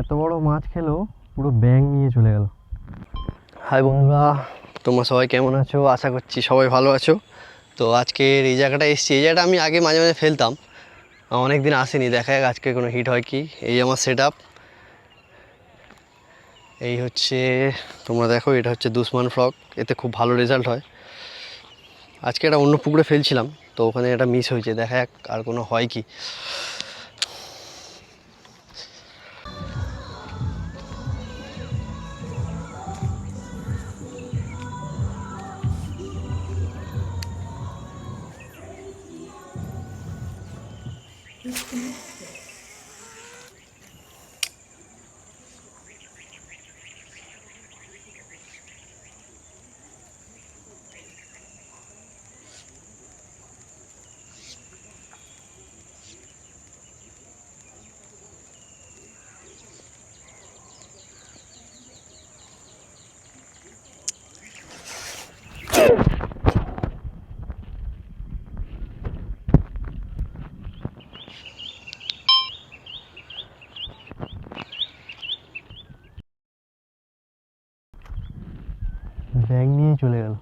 এত বড় মাছ খেলো, পুরো ব্যাঙ নিয়ে চলে গেল। হাই বন্ধুরা, তোমরা সবাই কেমন আছো? আশা করছি সবাই ভালো আছো। তো আজকের এই জায়গাটা এসেছি, এই জায়গাটা আমি আগে মাঝে মাঝে ফেলতাম, অনেক দিন আসেনি, দেখা যাক আজকে কোনো হিট হয় কি। এই আমার সেট আপ, এই হচ্ছে, তোমরা দেখো, এটা হচ্ছে দুশমান ফ্রগ, এতে খুব ভালো রেজাল্ট হয়। আজকে এটা অন্য পুকুরে ফেলছিলাম, তো ওখানে এটা মিস হয়েছে, দেখা যাক আর কোনো হয় কি। ব্যাঙ নিয়ে চলে গেল।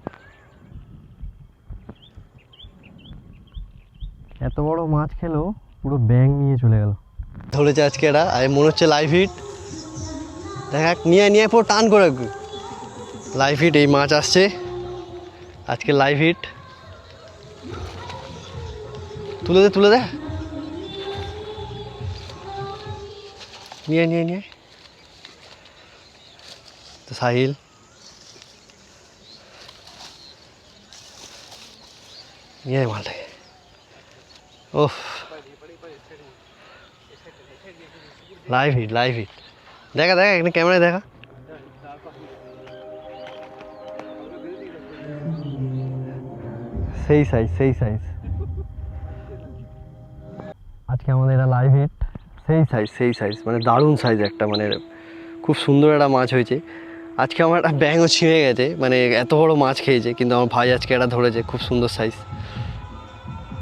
এত বড় মাছ খেলো, পুরো ব্যাঙ নিয়ে চলে গেল। ধরেছে আজকে এটা, আর মনে হচ্ছে লাইভ হিট। দেখ, নিয়ে নিয়ে পুরো টান করে লাইভ হিট। এই মাছ আসছে আজকে, লাইভ হিট। তুলে দে, তুলে দে, নিয়ে নিয়ে নিয়ে। তো সাহিল নিয়ে মালটাকে। ওহ, লাইভ হিট, লাইভ হিট। দেখা দেখা, এখানে ক্যামেরায় দেখা। সেই সাইজ, সেই সাইজ। আজকে আমাদের এটা লাইভ হিট, সেই সাইজ, সেই সাইজ, মানে দারুণ সাইজ একটা, মানে খুব সুন্দর একটা মাছ হয়েছে। আজকে আমার একটা ব্যাঙও ছিঁড়ে গেছে, মানে এত বড় মাছ খেয়েছে, কিন্তু আমার ভাই আজকে এটা ধরেছে, খুব সুন্দর সাইজ।